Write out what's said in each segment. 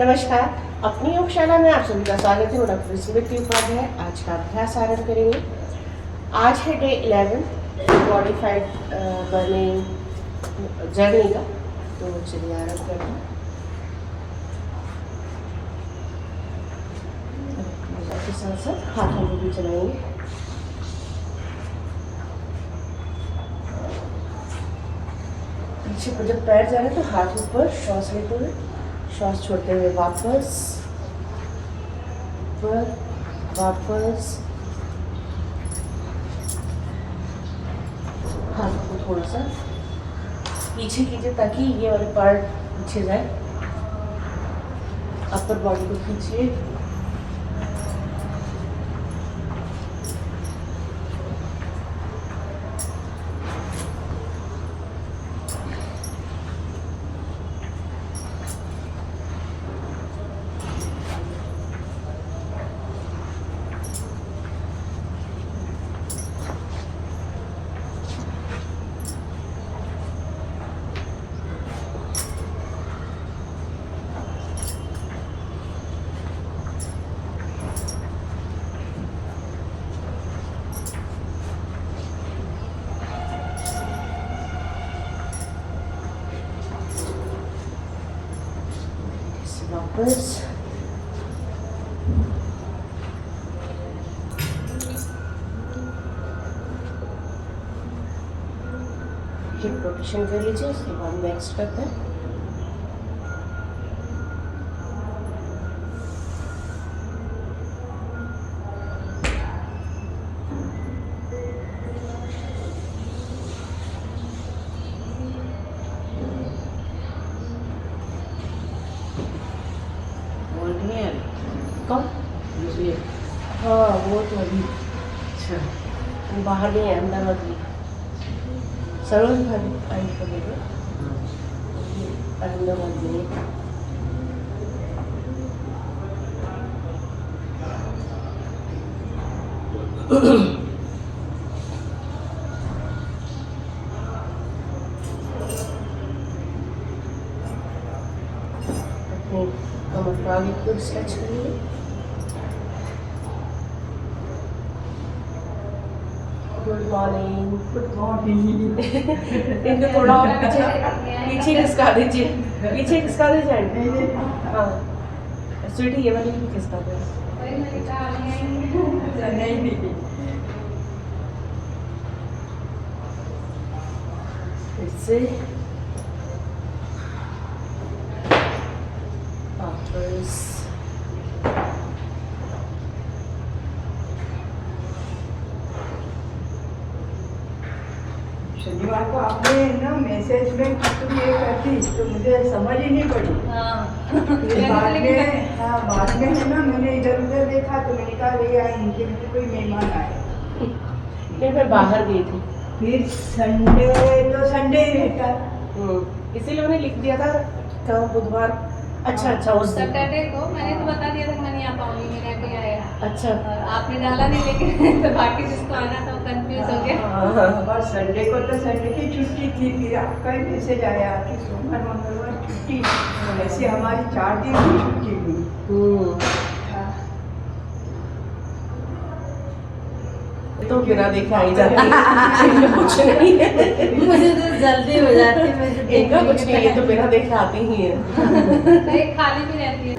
नमस्कार, अपनी योगशाला में आप सभी का स्वागत है। मैं डॉक्टर स्मृति उपाध्याय आज का अभ्यास आरंभ करेंगे। आज है डे 11 मॉडिफाइड बर्निंग जर्नी का। तो चलिए आरंभ करते हैं। के साथ साथ हाथों को भी चलाएंगे। पीछे को जब पैर जा रहे हैं तो हाथ ऊपर, श्वास लेते हुए, श्वास छोड़ते हुए वापस ऊपर, वापस। हाथ को थोड़ा सा पीछे कीजिए ताकि ये वाले पार्ट पीछे जाए। अपर बॉडी को खींचिए। वापस हिप रोटेशन कर लीजिए। उसके बाद नेक्स्ट करते हैं। कौन? हाँ वो तो अभी अच्छा बाहर नहीं है, अंदर मत भी सरोज भाभी आई करेगा अंदर मत भी। अपने कमर को आगे खुद स्ट्रेच करिए। Good morning. Good morning. इनको थोड़ा और पीछे पीछे खिसका दीजिए। पीछे खिसका दीजिए। हाँ स्वीटी ये वाली भी खिसका दो। नहीं इससे वापस शनिवार को आपने ना मैसेज में तुम ये करती तो मुझे समझ ही नहीं पड़ी। फिर बाद में है ना मैंने इधर उधर देखा तो मैंने कहा भैया इनके लिए कोई मेहमान आए। नहीं मैं बाहर गई थी। फिर संडे तो संडे ही रहता। इसीलिए मैंने लिख दिया था कल बुधवार। अच्छा उस दिन सैटरडे को मैंने तो बता दिया था कि मैं नहीं आ पाऊंगी, मेरा कोई आया। अच्छा आपने डाला नहीं लेकिन तो बाकी जिसको आना था वो कंफ्यूज हो गया। और संडे को तो संडे की छुट्टी थी। फिर आपका ही मैसेज आया कि सोमवार मंगलवार छुट्टी। ऐसे हमारी 4 दिन की छुट्टी हुई। तो बिना देखे आई जाती है। कुछ नहीं है, मुझे तो जल्दी हो जाती है। इनका कुछ नहीं है, तो बिना देखे आती ही है। एक खाली भी रहती है।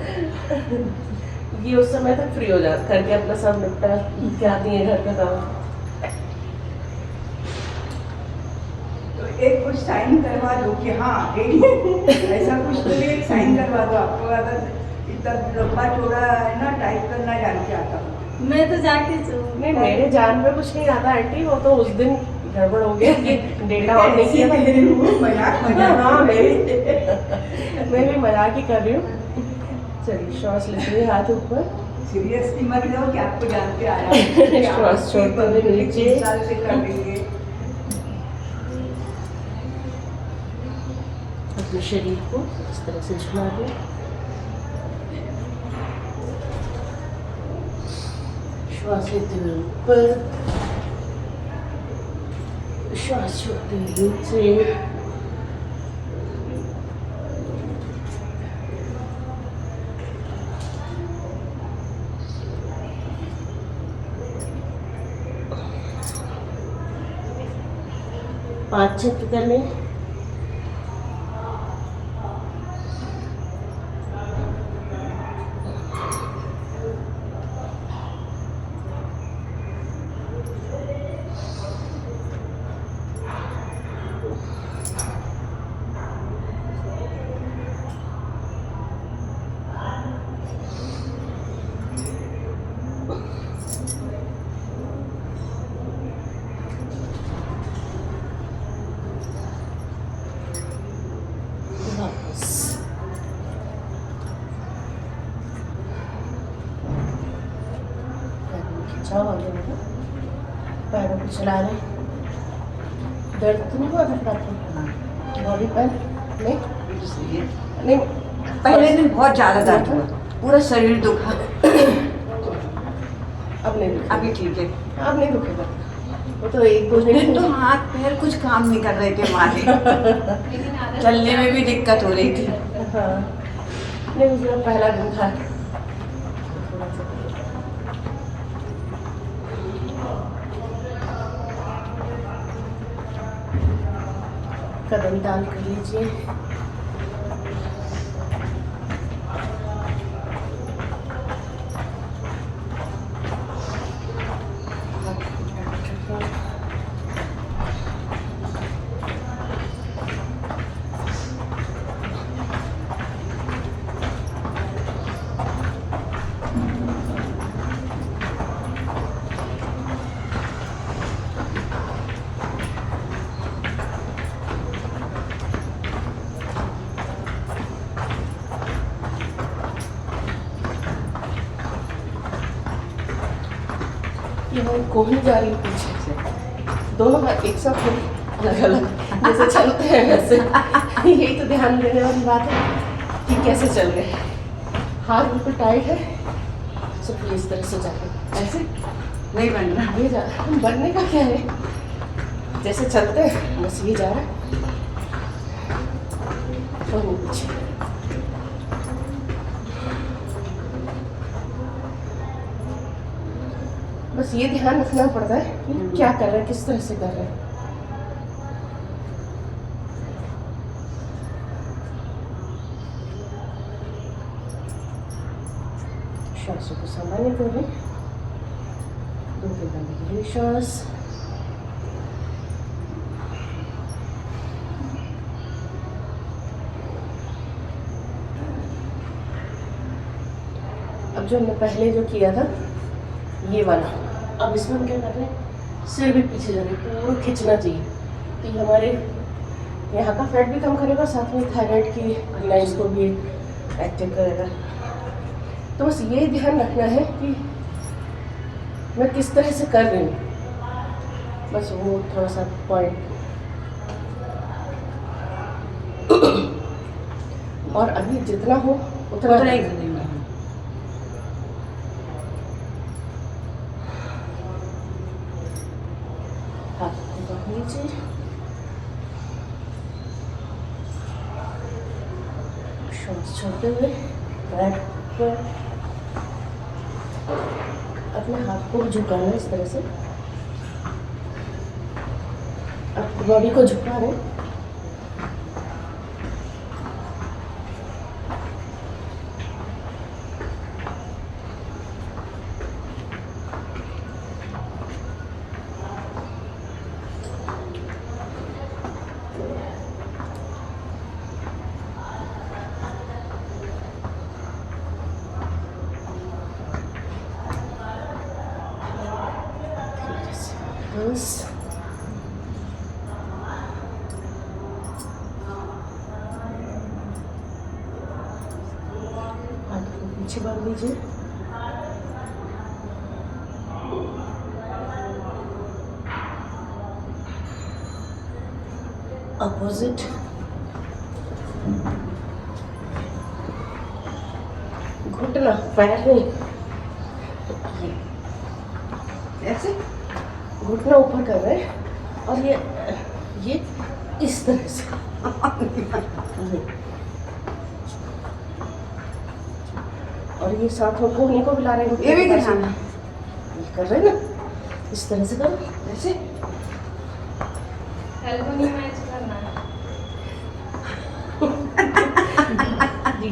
ये उस समय तक फ्री हो जाती करके अपना सब निपटा के आती है घर का काम। तो एक कुछ साइन करवा दो कि हाँ ऐसा कुछ तो एक साइन करवा दो। आपको अगर इतना लंबा चौड़ा है ना टाइप करना जान के आता हूँ। मैं तो जाके नहीं मेरे जान में कुछ नहीं आता आंटी। वो तो उस दिन गड़बड़ हो गया कि डेटा ऑन नहीं किया था। मजाक हाँ मैं भी मजाक ही कर रही हूँ। चलिए श्वास लेते हुए हाथ ऊपर। सीरियसली मत लो कि आपको जान के आया। श्वास छोड़ते हुए नीचे। 3 साल से कर लेंगे। अपने शरीर को इस तरह से झुला दें। श्वास लेते हुए ऊपर, श्वास छोड़ते हुए नीचे। 5-6 कर लें। खिंचाव आ गया मतलब पैरों को चला लें। दर्द तो नहीं हुआ था बॉडी पर? नहीं नहीं, पहले दिन बहुत ज़्यादा दर्द हुआ, पूरा शरीर दुखा। अब नहीं दुखेगा। अभी ठीक है। अब नहीं दुखेगा। वो तो एक दो दिन तो हाथ पैर कुछ काम नहीं कर रहे थे हमारे। लेकिन आदत चलने में भी दिक्कत हो रही थी। हाँ नहीं, उसका पहला दिन था। कदम डाल कर लीजिए। ये वो कोहनी जा रही है पीछे से, दोनों हाथ एक साथ नहीं, अलग अलग जैसे चलते हैं वैसे। यही तो ध्यान देने वाली बात है कि कैसे चल रहे हैं। हाथ बिल्कुल टाइट है, सो प्लीज इस तरह से जाए, ऐसे नहीं बन रहा। ये जा बनने का क्या है, जैसे चलते हैं बस ये जा रहा है और वो पीछे। बस ये ध्यान रखना पड़ता है कि क्या कर रहे हैं, किस तरह से कर रहे हैं। श्वासों को सामान्य करें, 2 लंबी श्वास। अब जो हमने पहले जो किया था ये वाला, अब इसमें हम क्या कर रहे हैं, सिर भी पीछे जा रहे हैं, पूरा खींचना चाहिए। तो ये हमारे यहाँ का फैट भी कम करेगा, साथ में थायराइड की लाइंस को भी एक्टिव करेगा। तो बस ये ध्यान रखना है कि मैं किस तरह से कर रही हूँ, बस वो थोड़ा सा पॉइंट। और अभी जितना हो उतना ही करेंगे। हाथ को नीचे, श्वास छोड़ते हुए बैक पर अपने हाथ को झुकाना है इस तरह से, अपनी बॉडी को झुका रहे हैं। बस हाथ को पीछे बांध लीजिए। अपोजिट घुटना, पैर नहीं, ऐसे घुटना ऊपर कर रहे हैं और ये इस तरह से। और ये साथ में कोहनी को भी ला रहे हैं, ये भी ध्यान है। ये कर रहे हैं ना, इस तरह से करो, ऐसे कल को नहीं मैच करना है।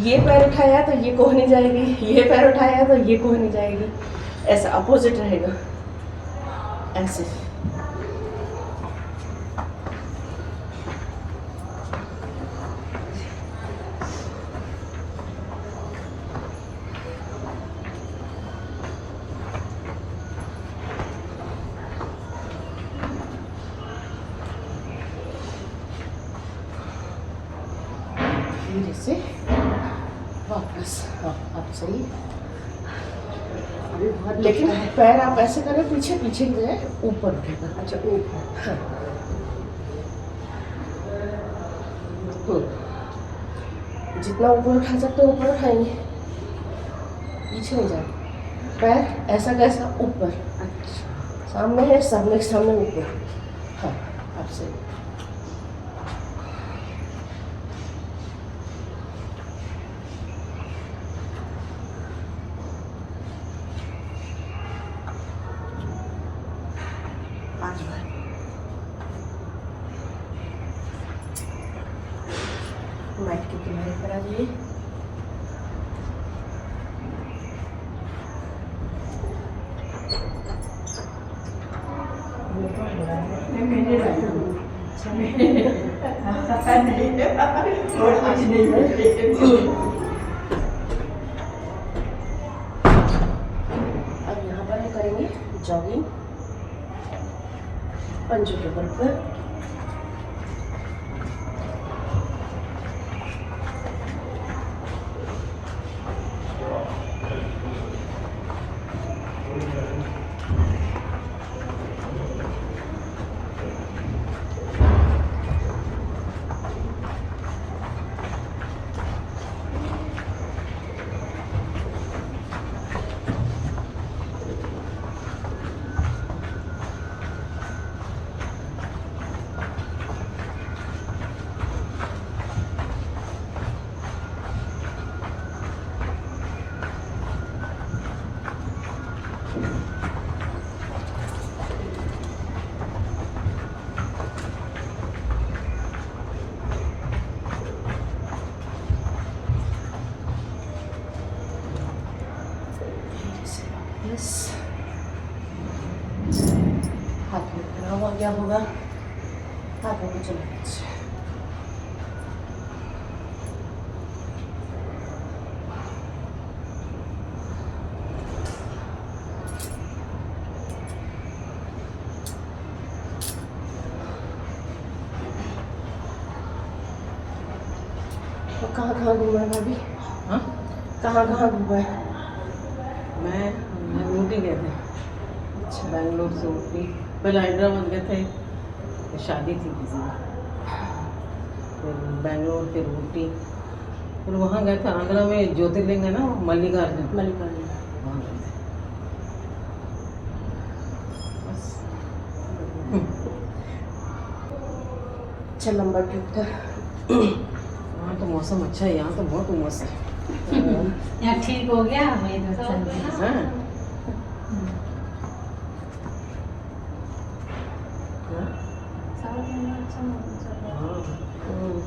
ये पैर उठाया तो ये कोहनी जाएगी, ये पैर उठाया तो ये कोहनी जाएगी, ऐसा अपोजिट रहेगा ऐसे। धीरे से वापस, हाँ अब सही। लेकिन पैर आप ऐसे करें पीछे पीछे की जाए, ऊपर उठेगा। अच्छा ऊपर, हाँ। जितना ऊपर उठा सकते हो ऊपर उठाएंगे, पीछे नहीं जाए। पैर ऐसा कैसा ऊपर, अच्छा सामने है, सामने के सामने ऊपर, हाँ अब सही। मैट के किनारे पर आ जाइए। अब यहाँ पर हम करेंगे जॉगिंग, पंजों के बल पर। बस हाथ में खड़ा हुआ क्या होगा, हाथों को चलो पीछे। तो कहाँ घूमा है भाभी? हाँ कहाँ घूमा है? मैं ऊटी गए थे। अच्छा, बैंगलोर से ऊटी, पहले हैदराबाद गए थे, शादी थी किसी की, फिर बैंगलोर, फिर ऊटी, फिर वहाँ गए थे आंध्रा में ज्योतिर्लिंग है ना मल्लिकार्जुन, वहाँ गए थे बस। अच्छा लंबा ट्रिप था। वहाँ तो मौसम अच्छा है, यहाँ तो बहुत उमस है। यहाँ ठीक हो गया, मैं इधर चल गई। हाँ?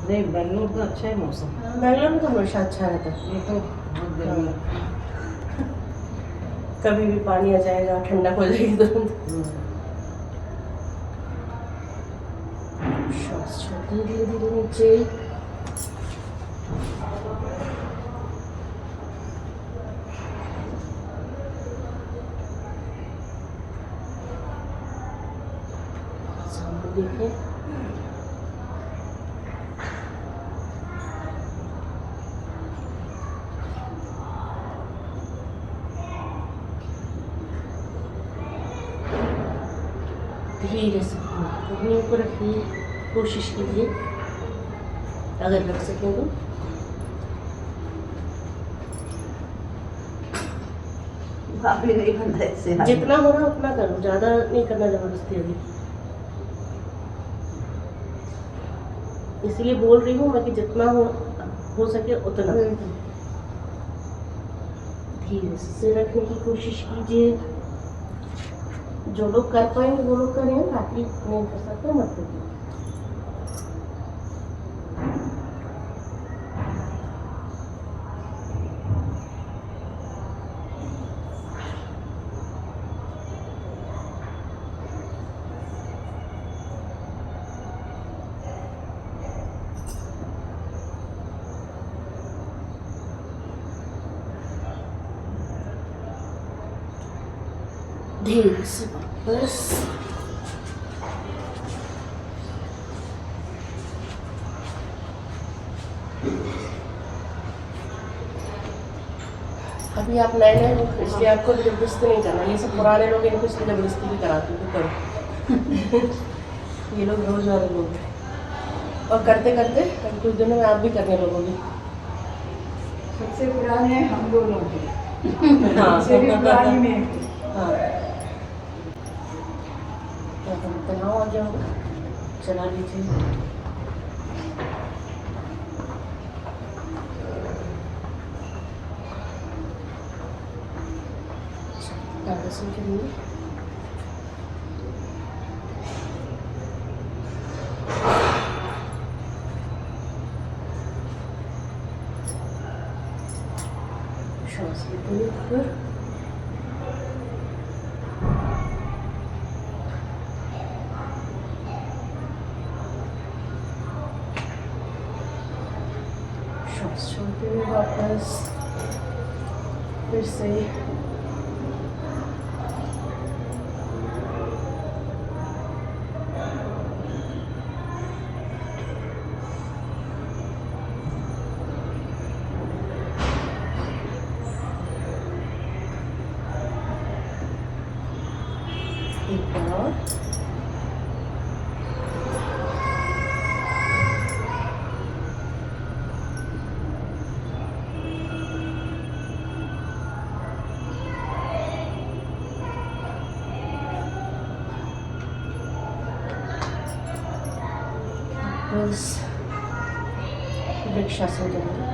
नहीं बैंगलोर का अच्छा है मौसम, बैंगलोर में तो हमेशा अच्छा रहता है। ये तो बहुत गर्मी है। कभी भी पानी आ जाएगा, ठंडा हो जाएगी तुरंत। श्वास छोड़ते धीरे धीरे नीचे। सामने देखें। धीरे से अपने ऊपर रखिए, कोशिश कीजिए अगर रख सकें तो। भाभी नहीं बनता इससे। जितना हो रहा उतना करो, ज़्यादा नहीं करना जबरदस्ती अभी। इसलिए बोल रही हूँ मैं कि जितना हो सके उतना धीरे से रखने की कोशिश कीजिए। जो लोग कर पाएंगे वो लोग करें, बाकी नहीं कर सकते मत करिए। धीरे से वापस। अभी आप नए नए हो इसलिए आपको जबरदस्ती नहीं करना, ये सब पुराने लोग इनको इसलिए जबरदस्ती भी कराते थे करो। ये लोग रोज वाले लोग हैं और करते करते अभी कुछ दिनों में आप भी करने लगोगे। सबसे पुराने हम दोनों थे। हाँ सबसे भी पुरानी में थी। हाँ, तो तुम तनाव आ जाओ, चला लीजिए। लहसुन के लिए श्वास लेते हुए श्वास छोड़ते हुए वापस फिर से एक बार बस वृक्षासन करेंगे।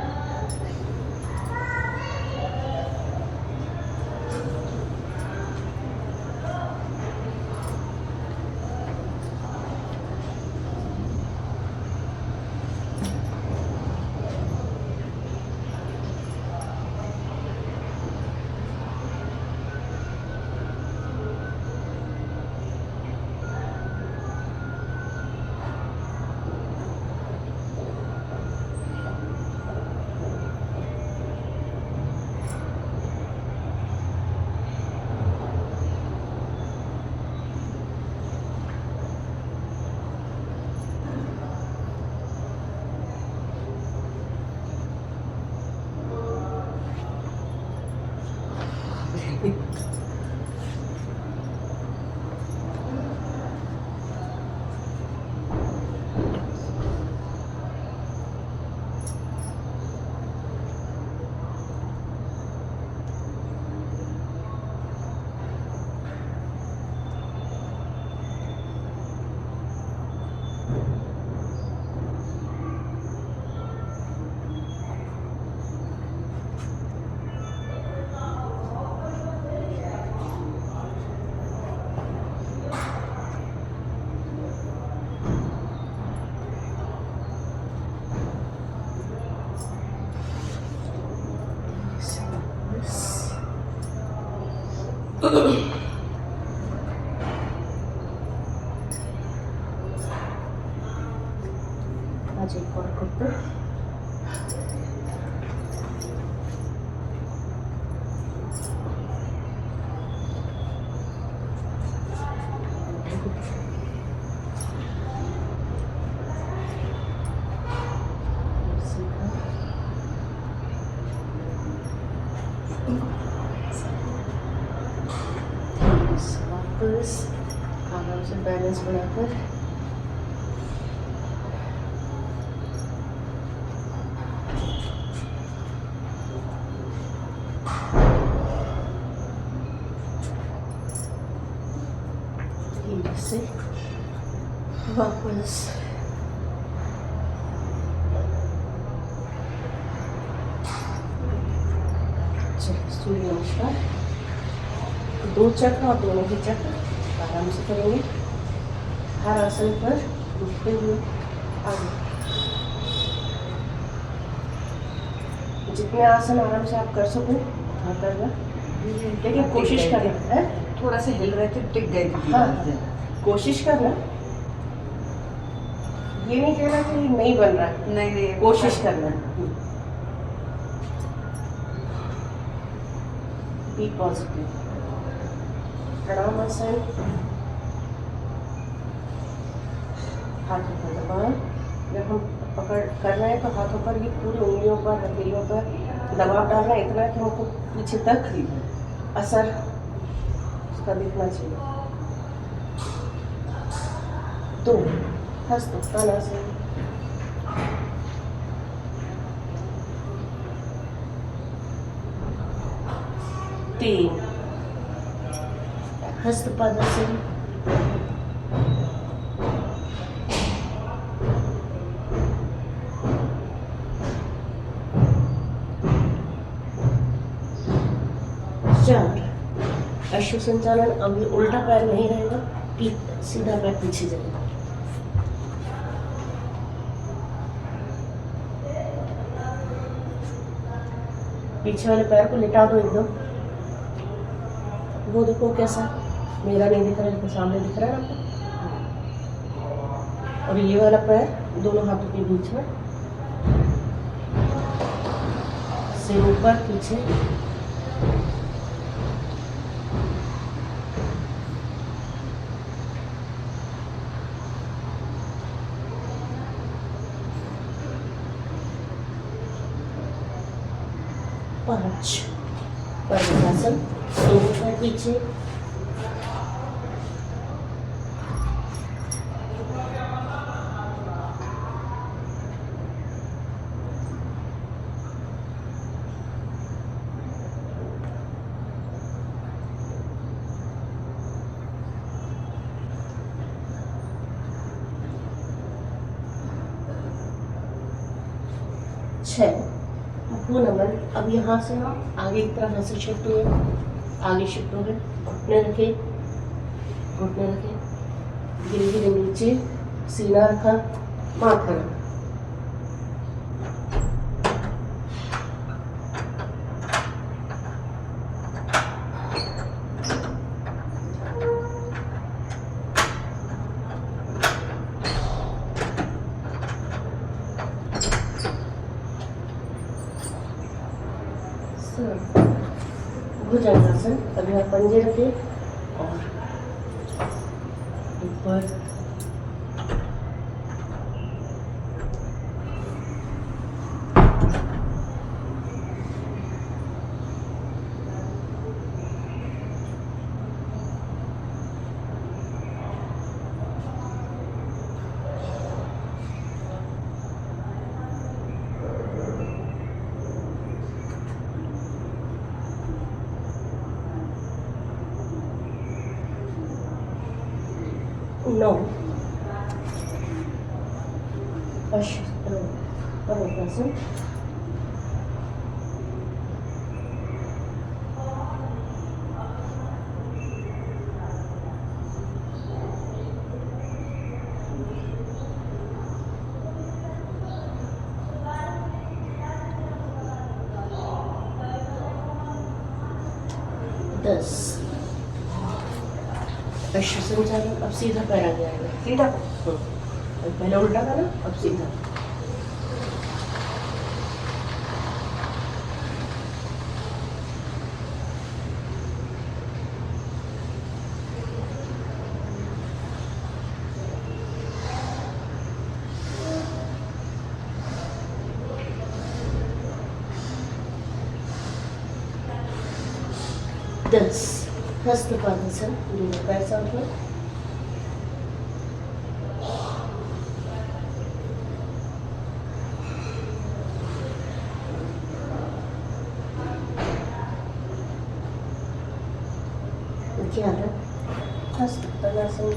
आज एक और कुत्ता वापस आराम से बैलेंस बनाकर धीरे से वापस सूर्य नमस्कार। दो चक्र और दोनों ही चक्र आराम से करेंगे। हर आसन पर रुकते हुए आगे। जितने आसन आराम से आप कर सको हाँ करना, लेकिन कोशिश करना है। थोड़ा सा हिल रहे थे, टिक गए थे। हाँ कोशिश करना, ये नहीं कहना कि नहीं बन रहा है, नहीं नहीं कोशिश करना। Be positive. प्रणाम आसन। हाथों पर दबाव। जब हम पकड़ कर रहे हैं तो हाथों पर ये पूरी उंगलियों पर हथेलियों पर दबाव डाल रहे हैं इतना कि हमको पीछे तक असर उसका दिखना चाहिए। 2 हस्त उत्तानासन। 3 हस्त पद्मासन। 4 अश्व संचालन। अब ये उल्टा पैर नहीं रहेगा, सीधा पैर पीछे जाएगा। पीछे वाले पैर को लिटा दो एकदम। वो देखो कैसा, मेरा नहीं दिख रहा लेकिन सामने दिख रहा है ना आपको। और ये वाला पैर दोनों हाथों के बीच में, सिर ऊपर पीछे। पांच पर्वतासन। दोनों पैर पीछे। 6 वो नंबर। अब यहाँ से हम आगे की तरफ ऐसे शिफ्ट हुए, आगे शिफ्ट हो गए। घुटने रखे, घुटने रखे, धीरे धीरे नीचे, सीना रखा, माथा रखा। भुजंगासन। अभी आप पंजे रखे और ऊपर नौ पर्वतासन। 10 अश्व संचालन। अब सीधा पैर आगे आएगा, सीधा। पहले उल्टा था ना, अब सीधा। दस हस्त पद्मासन। दोनों पैर साथ में। ग्यारह हस्त उत्तानासन।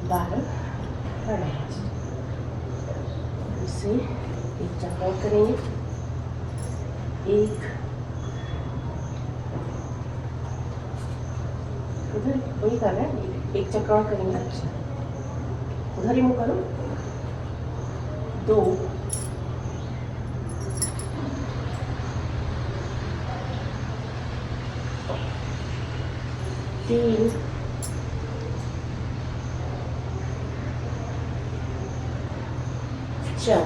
12 प्राणायाम। इसे एक चक्कर करेंगे, एक उधर वही कर रहा है, एक चक्कर और करेंगे। उधर ही मुँह करो। 2 3 4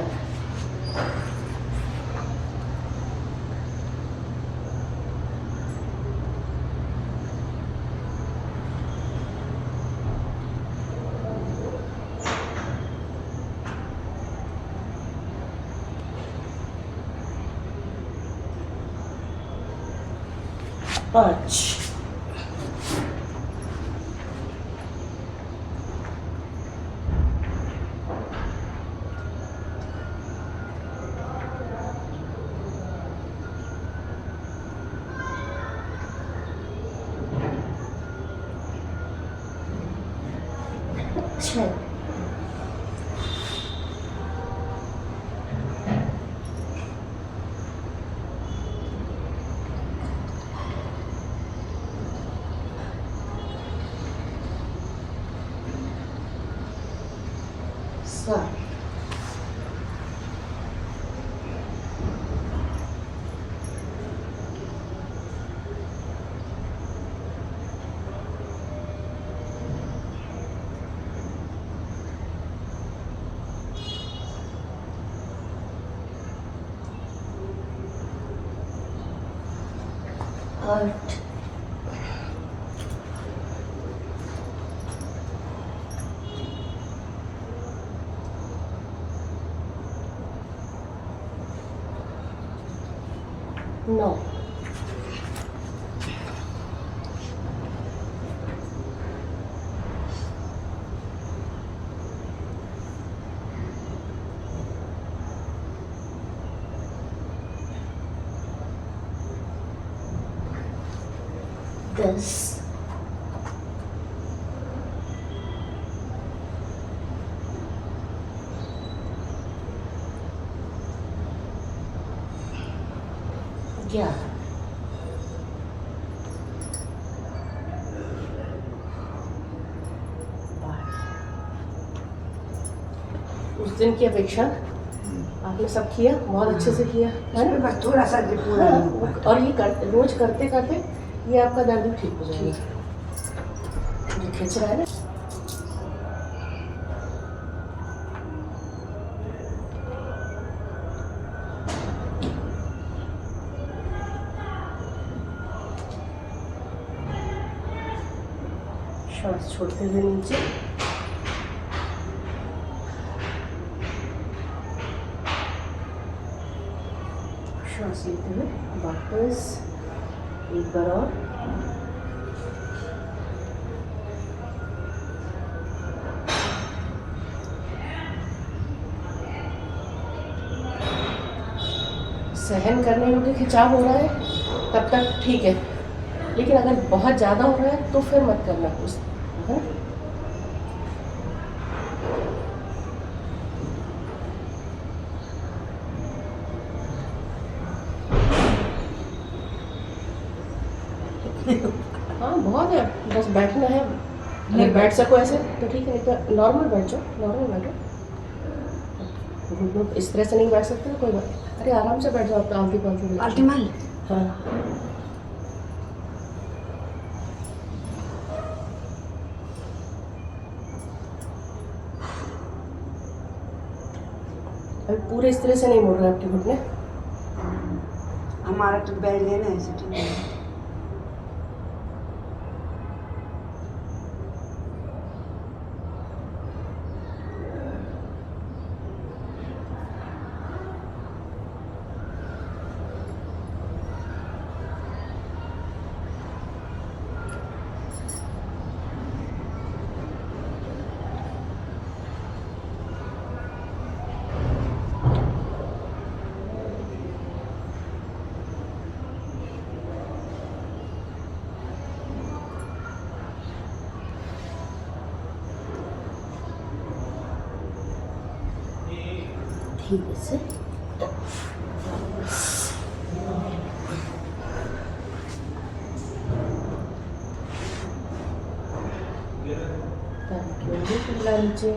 5। छः। सात। आठ। नौ। 10। 11। उस दिन की अपेक्षा आपने सब किया, बहुत अच्छे से किया है ना? बस थोड़ा सा जो पूरा हाँ, नहीं हुआ। और ये रोज करते करते ये आपका दर्द भी ठीक हो जाएगा। जो खिंच रहा है ना, श्वास छोड़ते हुए नीचे, श्वास लेते हुए वापस एक बार और। सहन करने योग्य खिंचाव हो रहा है तब तक ठीक है, लेकिन अगर बहुत ज़्यादा हो रहा है तो फिर मत करना उस, है ना? हाँ बहुत है, बस बैठना है। अगर बैठ सको ऐसे तो ठीक है, नहीं तो नॉर्मल बैठ जाओ, नॉर्मल बैठो। घुटनों इस तरह से नहीं बैठ सकते तो कोई बात, अरे आराम से बैठ जाओ, आलती पालती पालटी मार ले। हाँ। अभी पूरे इस तरह से नहीं मुड़ रहे आपके घुटने। हमारा तो बैठ गया ना ऐसे ठीक है। ठीक से नीचे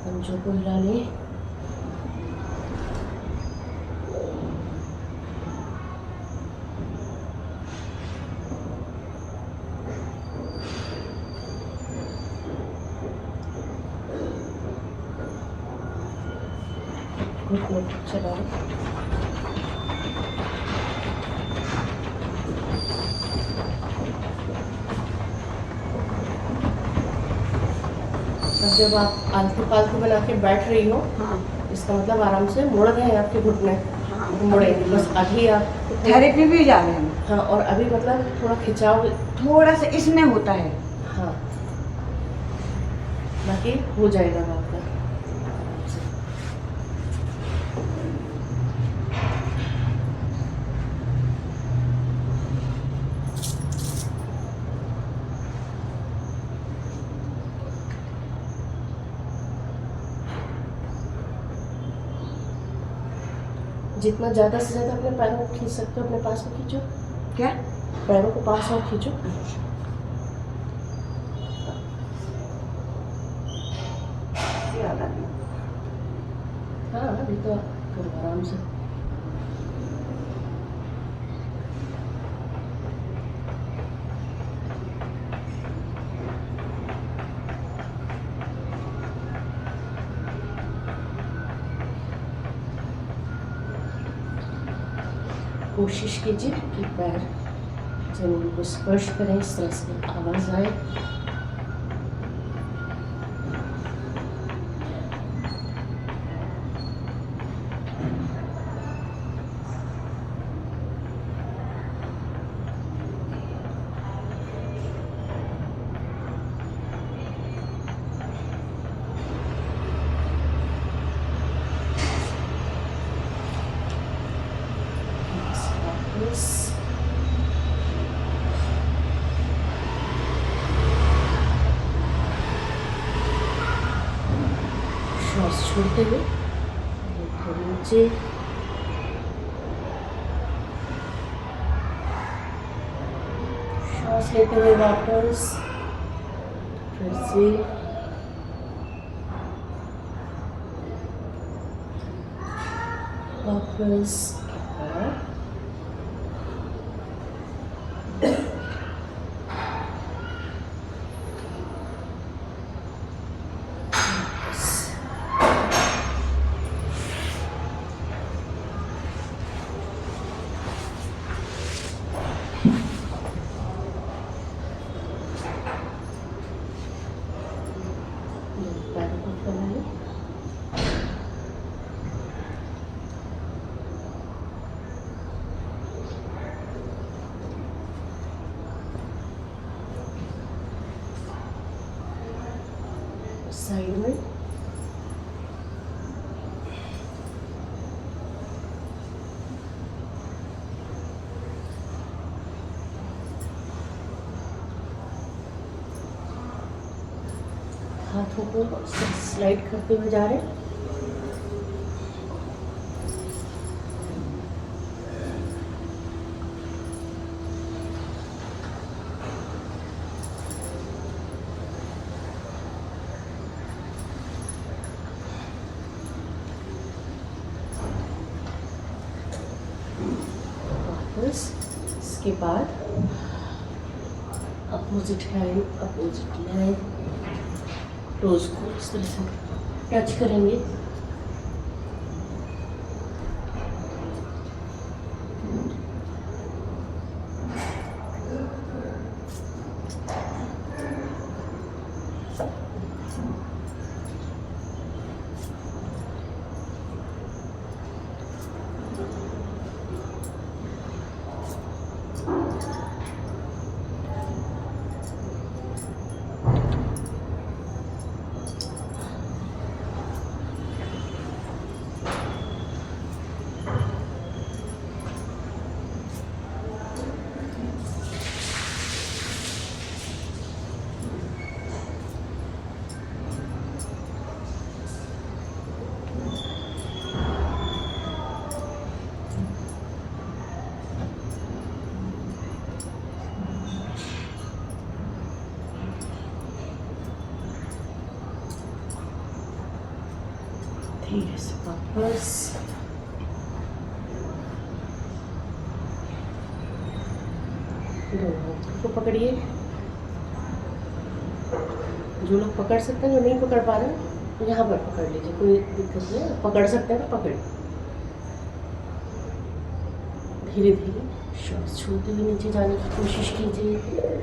पंजों को हिला लें। घुटनों को चला लें। अब जब आप आलती पालती बना के बैठ रही हो, हाँ इसका मतलब आराम से मुड़ रहे हैं आपके घुटने, हाँ मुड़ेंगे बस। अभी आप थेरेपी भी जा रहे हैं। हाँ, और अभी मतलब थोड़ा खिंचाव, थोड़ा सा इसमें होता है। हाँ, बाकी हो जाएगा आपका। जितना ज़्यादा से ज़्यादा अपने पैरों को खींच सकते हो अपने पास में खींचो, क्या? पैरों को पास और खींचो। ज़्यादा नहीं। हाँ, अभी तो आप करो आराम से। कोशिश कीजिए कि पैर जमीन को स्पर्श करें, इस तरह से आवाज़ आए। वापस श्वास छोड़ते हुए थोड़ी नीचे, श्वास लेते हुए वापस, फिर से वापस, पैरों को फैलाएं। साइड में हाथों को स्लाइड करते हुए जा रहे हैं। वापस इसके बाद opposite hand opposite leg, toes को इस तरह से टच करेंगे। धीरे से वापस, दोनों हाथों को पकड़िए। जो लोग पकड़ सकते हैं, जो नहीं पकड़ पा रहे हैं, तो यहाँ पर पकड़ लीजिए, कोई दिक्कत नहीं है। पकड़ सकते हैं तो पकड़िए। धीरे धीरे श्वास छोड़ते हुए नीचे जाने की कोशिश कीजिए।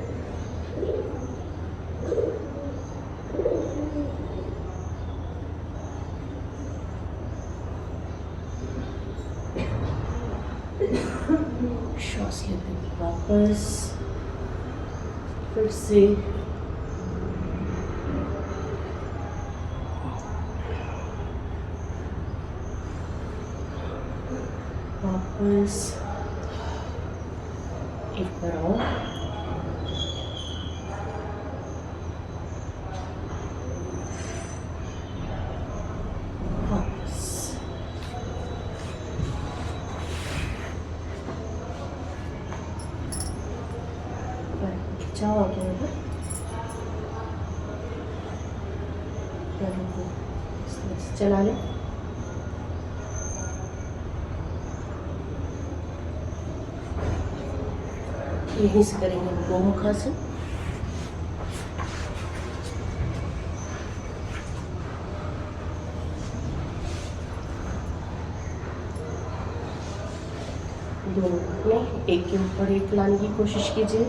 वापस फिर से वापस एक बार और वापस खिंचाव आ गया है पैरों को इस तरह से चला लें। यहीं से करेंगे गोमुखासन। दोनों में एक के ऊपर एक लाने की कोशिश कीजिए।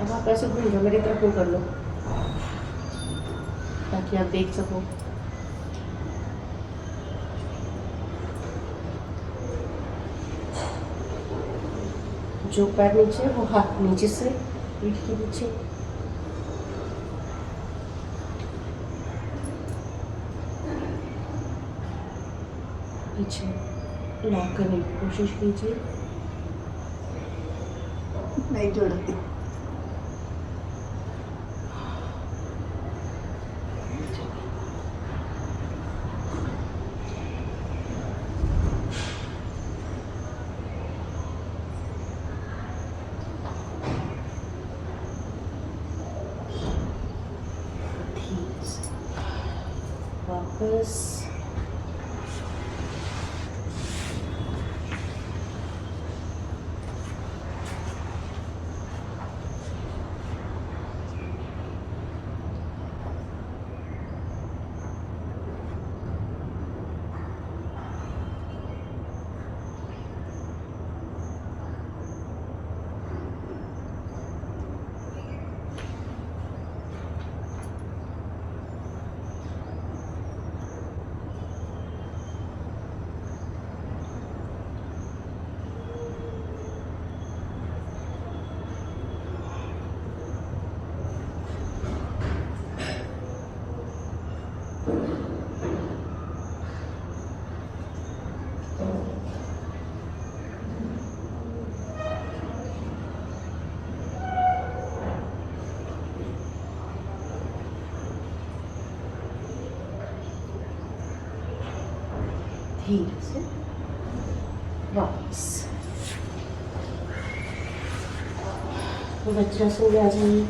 अब आप ऐसे घूम जाओ, मेरी तरफ मुँह कर लो ताकि आप देख सको। जो पैर नीचे है वो हाथ नीचे से पीठ के नीचे। पीछे लॉक करने की कोशिश कीजिए। नहीं जोड़ती। वापस धीरे से वापस वज्रासन में आ जाइए।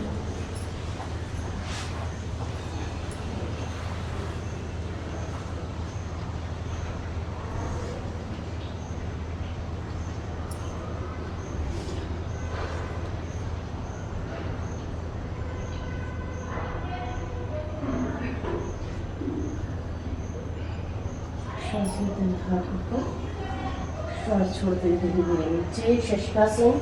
श्वास लेते हैं हाथ ऊपर, श्वास छोड़ते हुए धीरे धीरे नीचे शशकासन।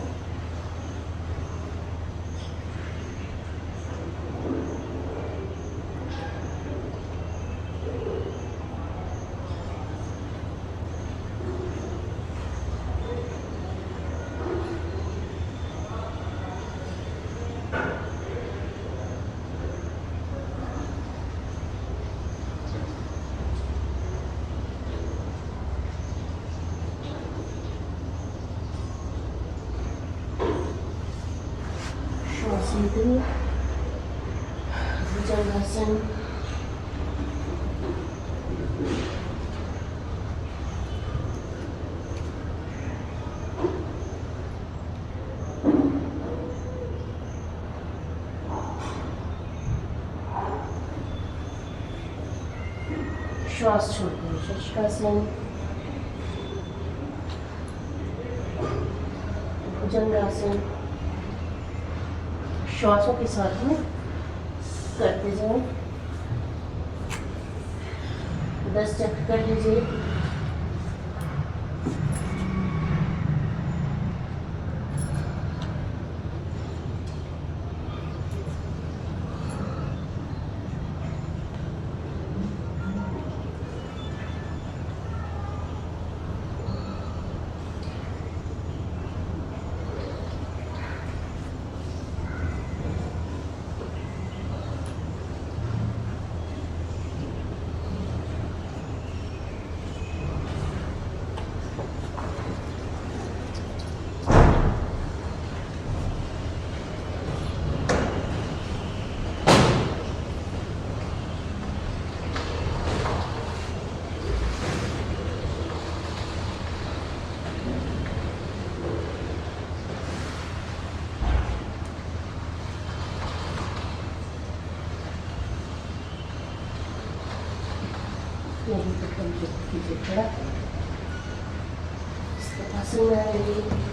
श्वास लेते हुए भुजंगासन। श्वास छोड़ते हुए शशकासन, भुजंगासन। श्वासों के साथ में करते जाओ। 10 चक्र कर लीजिए। नहीं तो कम कीजिए थोड़ा, इसके पास में आएगी।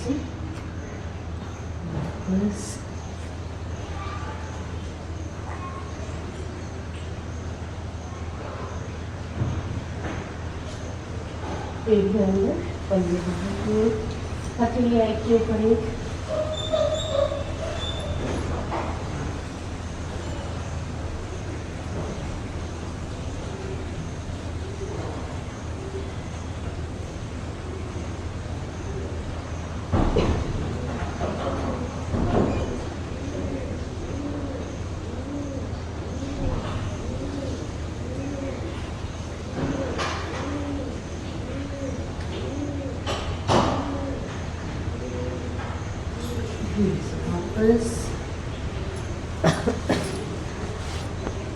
See? This. एक अंदर पल्ले हथेली आई के ऊपर एक वापस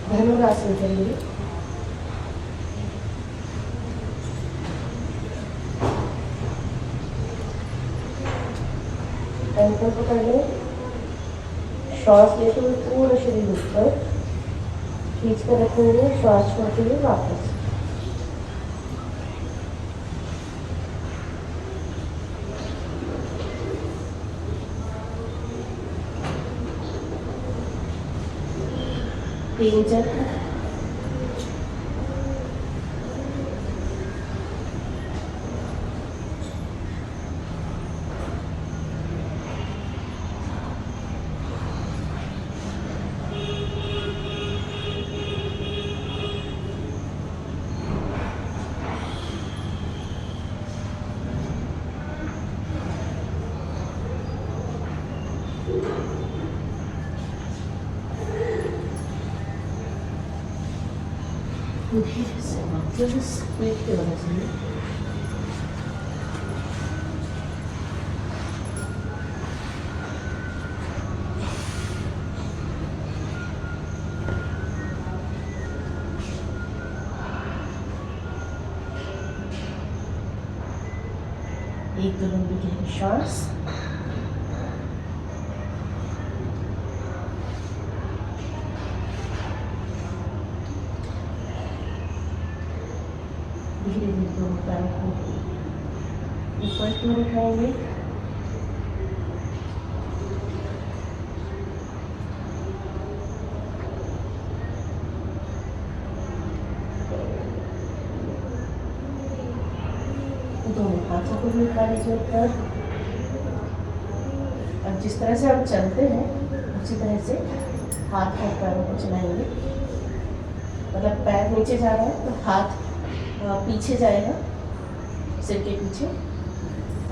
धनुरासन करेंगे। एंकर पकड़ लें, श्वास लेते हुए पूर्ण शरीर ऊपर खींच कर रखेंगे, श्वास छोड़ते हुए वापस। तीन चक्र धीरे से वापस पेट के वजह से एक दो लंबी गहरी श्वास। धीरे धीरे दोनों पैरों को ऊपर की ओर उठाएंगे। दोनों हाथों को भी उठा लीजिए ऊपर। अब जिस तरह से हम चलते हैं उसी तरह से हाथ और पैरों को चलाएंगे। मतलब पैर नीचे जा रहा है तो हाथ पीछे जाएगा, सिर के पीछे,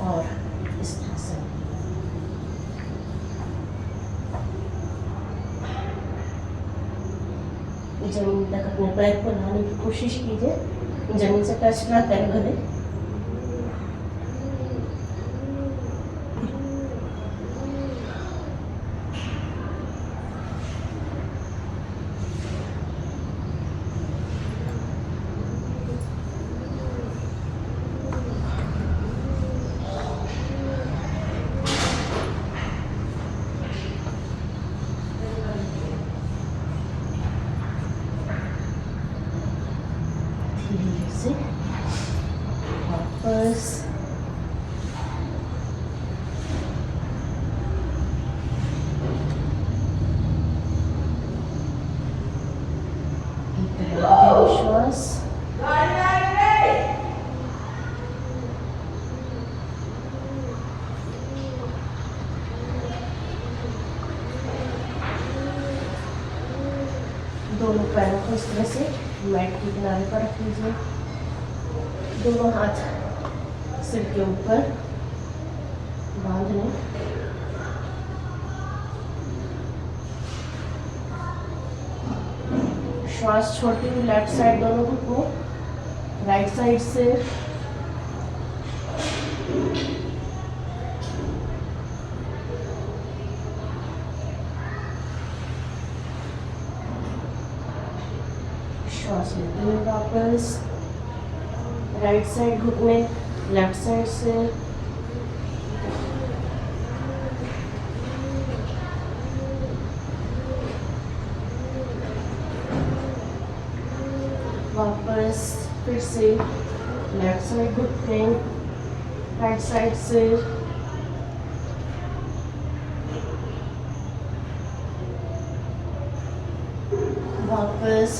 और इस तरह से जमीन तक अपने पैर को लाने की कोशिश कीजिए, जमीन से टच ना करें भले। से वापस श्वास। दोनों पैरों को इस तरह से मैट के किनारे पर रख लीजिए। दोनों हाथ सिर के ऊपर बांध लें। श्वास छोड़ते हुए लेफ्ट साइड दोनों को राइट साइड से श्वास लेते हुए वापस राइट साइड घुटने, लेफ्ट साइड से वापस फिर से लेफ्ट साइड घुटने, राइट साइड से वापस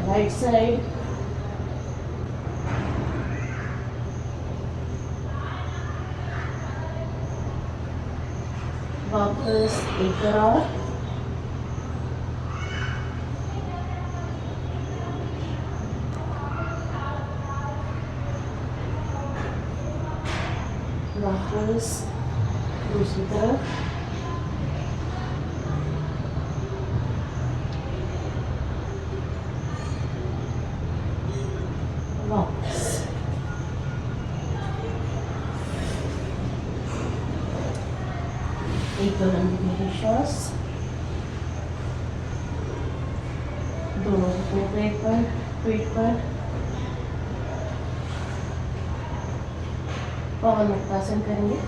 राइट साइड, वापस एक और वापस दूसरी तरफ, वापस एक दो लंबी गहरी श्वास, दोनों घुटनों पेट पर पवन मुक्तासन करेंगे।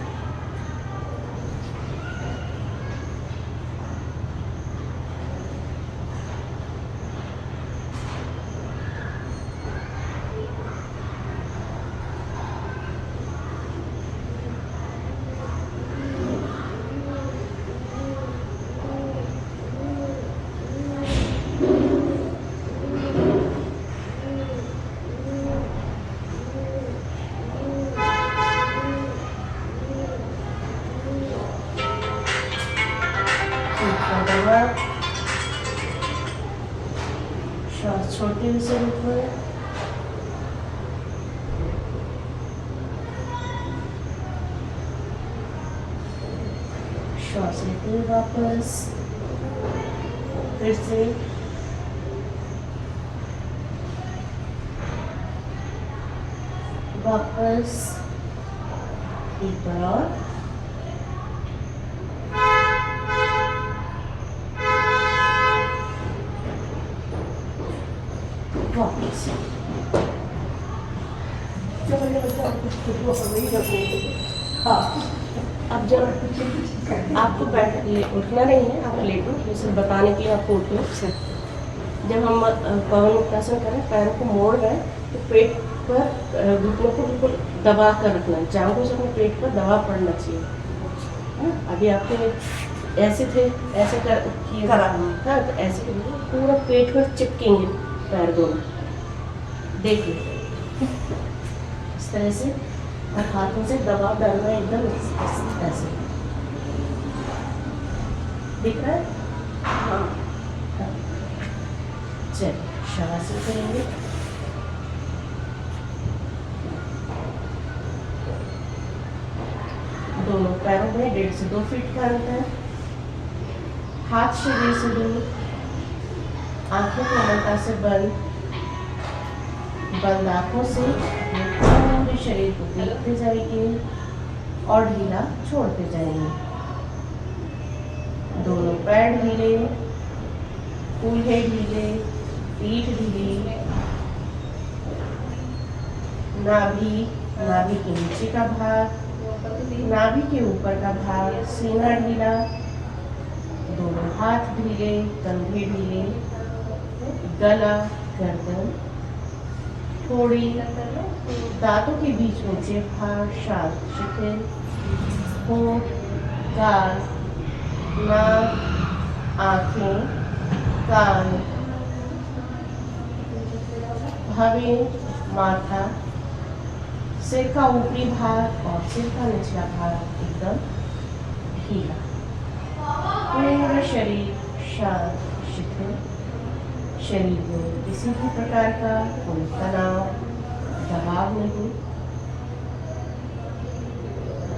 श्वास छोड़ते हुए शरीर पर, श्वास लेते हुए वापस फिर से वापस एक बार और वापस। हाँ, अब जब आपको उठना नहीं है, आप लेटो, जैसे बताने के लिए आपको उठो। जब हम पवन मुक्तासन करें, पैरों को मोड़ रहे हैं तो पेट पर घुटनों को बिल्कुल दबा कर रखना है, जांघों से अपने पेट पर दबाव पड़ना चाहिए। अभी आपके ऐसे थे, ऐसे कर किए, हाँ, तो ऐसे करिए, पूरा पेट पर चिपकेंगे पैर दोनों, देख लो इस तरह से, और हाथों से दबाव डालना है एकदम ऐसे, दिख रहा है? हाँ, चलिए शवासन करेंगे। दोनों पैरों में 1.5 से 2 फीट का अंतर, हाथ शरीर से दूर, आंखें कोमलता से बंद आंखों से पूरे शरीर को देखते जाएंगे और ढीला छोड़ते जाएंगे। दोनों पैर ढीले, कूल्हे ढीले, पीठ ढीली, नाभि के नीचे का भाग, नाभि के ऊपर का भाग, सीना ढीला, दोनों हाथ ढीले, कंधे ढीले, गला, गर्दन, थोड़ी दांतों के बीच में जिह्वा, शांत शिथिल, होंठ, गाल, नाक, आँखें, कान, भवें, माथा, सिर का ऊपरी भाग और सिर का निचला भाग एकदम ढीला, पूरा शरीर शांत शिथिल, शरीर में किसी भी प्रकार का कोई तनाव, दबाव नहीं।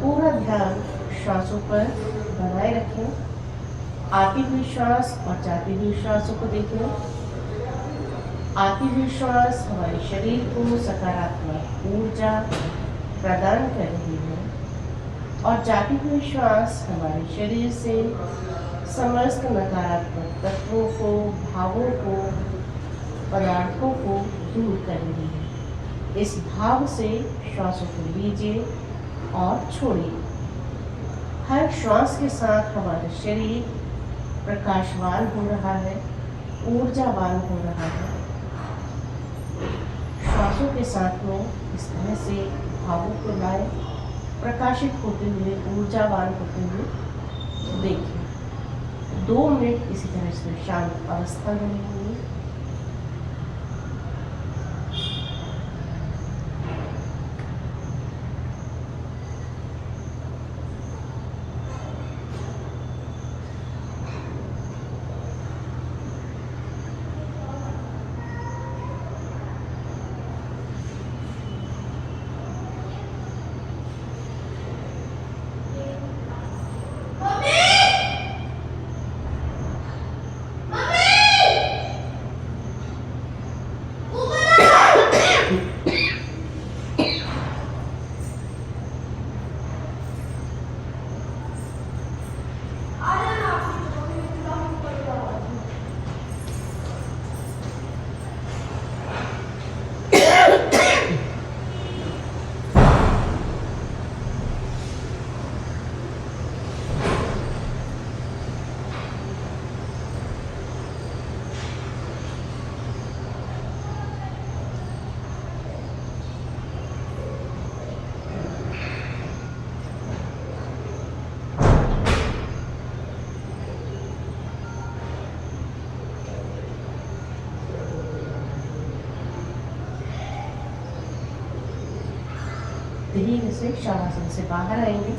पूरा ध्यान श्वासों पर बनाए रखें, आती हुई श्वास और जाती हुई श्वासों को देखें। आत्मविश्वास हमारे शरीर को सकारात्मक ऊर्जा प्रदान कर रही है और जाति विश्वास हमारे शरीर से समस्त नकारात्मक तत्वों को, भावों को, पदार्थों को दूर कर रही है। इस भाव से श्वासों को लीजिए और छोड़िए। हर श्वास के साथ हमारा शरीर प्रकाशवान हो रहा है, ऊर्जावान हो रहा है। श्वासों के साथ में इस तरह से भावों को लाए, प्रकाशित होते हुए, ऊर्जावान होते हुए देखिए। 2 मिनट इसी तरह से शांत अवस्था में रहेंगे। धीरे से शवासन से बाहर आएंगे।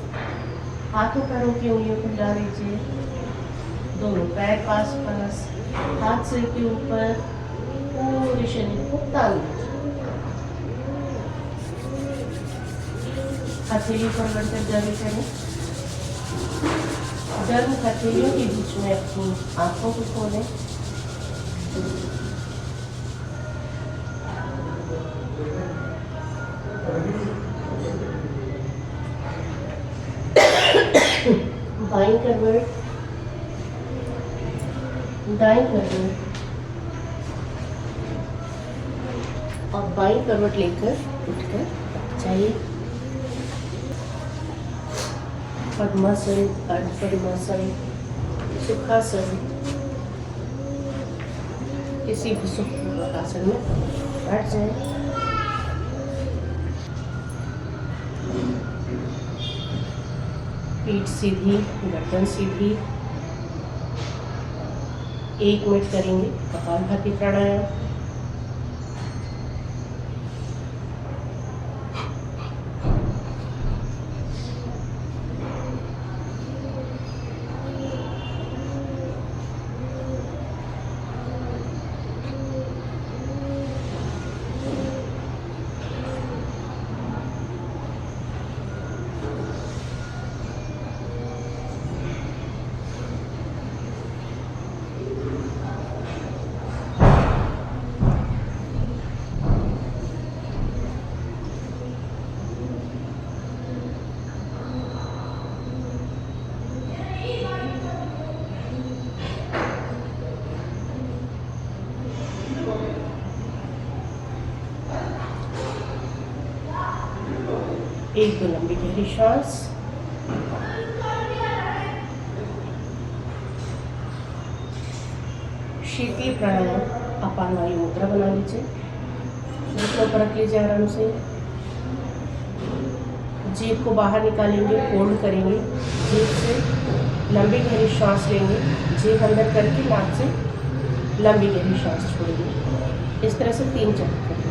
हाथों पैरों की उंगलियों को हिला लीजिए। दोनों पैर पास पास, हाथ सिर के ऊपर, पूरे शरीर को तान लीजिए। हथेली पर बढ़कर गर्म करें। गर्म हथेलियों के बीच में अपनी आंखों को खोलें। बाईं करवट, दाईं करवट और बाईं करवट लेकर उठकर जाइए। पद्मासन, अर्धपद्मासन, सुखासन, किसी भी सुखपूर्वक आसन में बैठ जाए। पीठ सीधी, गर्दन सीधी। 1 मिनट करेंगे कपालभाति प्राणायाम। एक दो लंबी गहरी श्वास। शीतली प्राणायाम, अपान वायु मुद्रा बना लीजिए। घुटनों पर रख लीजिए आराम से। जीभ को बाहर निकालेंगे, फोल्ड करेंगे। जीभ से लंबी गहरी श्वास लेंगे। जीभ अंदर करके नाक से लंबी गहरी श्वास छोड़ेंगे। इस तरह से 3 चक्कर करेंगे।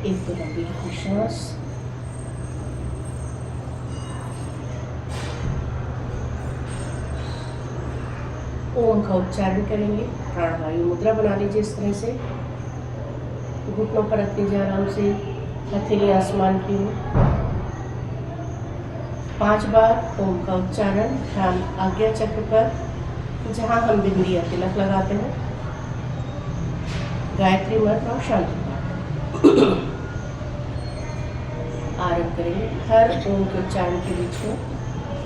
एक तो लंबी लंबी सांस। ओम का उच्चारण करेंगे। प्राणवायु मुद्रा बना लीजिए इस तरह से, घुटनों पर रख लीजिए आराम से, हथेली आसमान की ओर। 5 बार ओम का उच्चारण। ध्यान आज्ञा चक्र पर, जहाँ हम बिंदी या तिलक लगाते हैं। गायत्री मंत्र और शांति पाठ। आरंभ करेंगे। हर ओम के उच्चारण के बीच में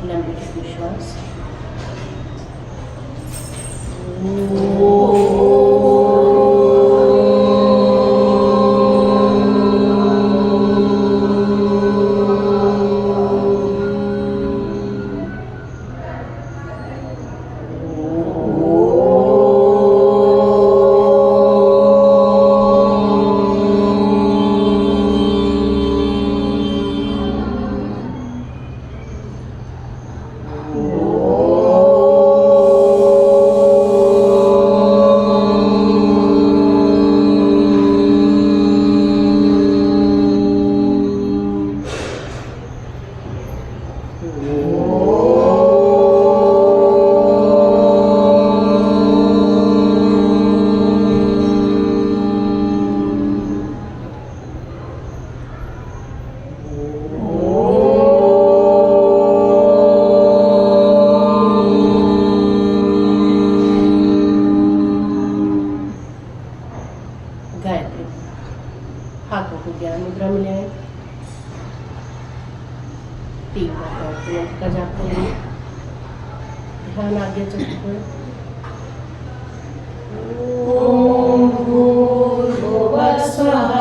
लंबी लंबी श्वास। गायत्री हाथों को ज्ञान मुद्रा में ले आए। 3 बार गायत्री मंत्र का जाप करेंगे। ध्यान आज्ञा चक्र पर। ओम भूर्भुवः स्वः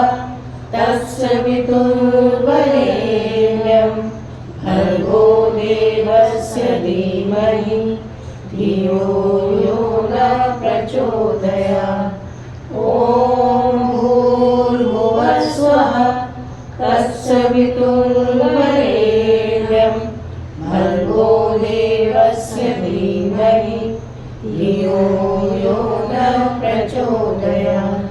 तत्सवितुर्वरेण्यं भर्गो देवस्य धीमहि धियो यो न प्रचोदयात्। ओम भूर्भुवः स्वः तत्सवितुर्वरेण्यं भर्गो देवस्य धीमहि धियो यो न प्रचोदयात्।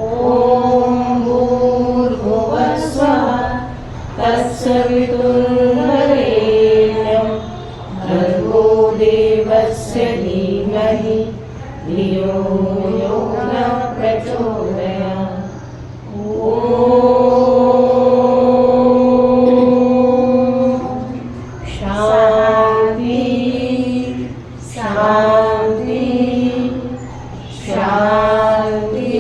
ओम भूर्भुवः स्वः तत्सवितुर्वरेण्यं भर्गो देवस्य धीमहि धियो यो न प्रचोदयात्। ओम शांति शांति शांति।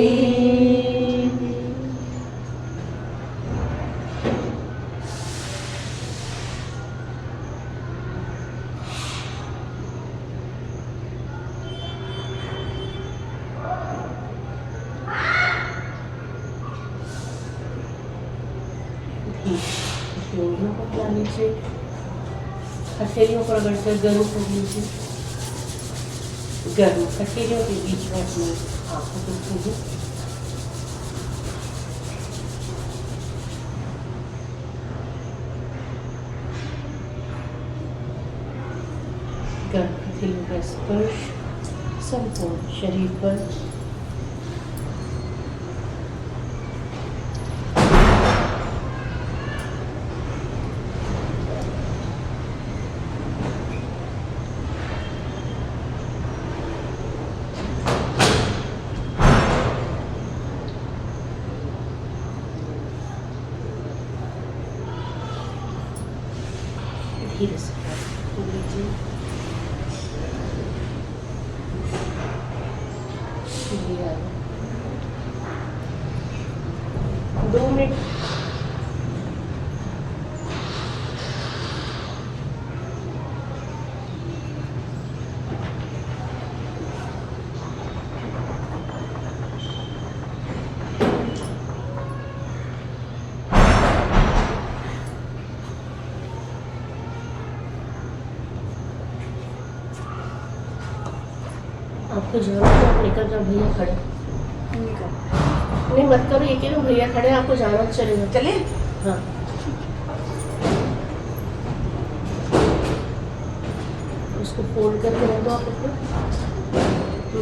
उंगलियों को फैला लीजिए, हथेलियों पर अगर से गर्म कर लीजिए। गर्म हथेलियों के बीच में अपनी आंखों को खोलिए। गर्म हथेलियों का स्पर्श संपूर्ण शरीर पर। धीरे से खोल लीजिए। ये आए। 2 मिनट आपको जाना है, आप निकल जाओ। भैया खड़े नहीं मत करो, ये कह रहे भैया खड़े, आपको जाना चलेगा। चले हाँ उसको फोल्ड करके रख दो। आप ऊपर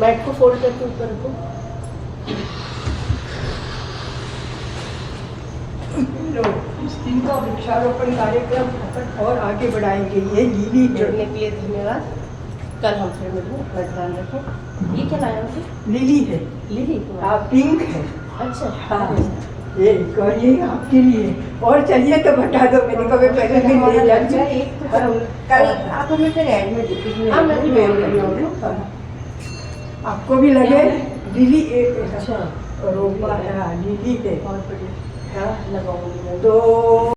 मैट को फोल्ड करके ऊपर रखो। लो, इस दिन का वृक्षारोपण कार्यक्रम अपन और आगे बढ़ाएंगे। ये लीली है, जुड़ने के लिए धन्यवाद। कल हम फिर मिलेंगे, अपना ध्यान रखें। ये क्या लाया हो? लिली है, लिली? हाँ पिंक है। अच्छा हाँ ये और ये आपके लिए और चाहिए तो बता दो, मैंने कभी पहले भी ले अच्छा, जाती। एक तो कल आप हमें फिर ऐड में देखिए। हाँ, मैं भी mail कर लूँगी। हाँ। आपको भी लगे लिली एक अच्छा रोपा है, हाँ, लिली है। बहुत बढ़िया हाँ लगाऊंगी मैं। तो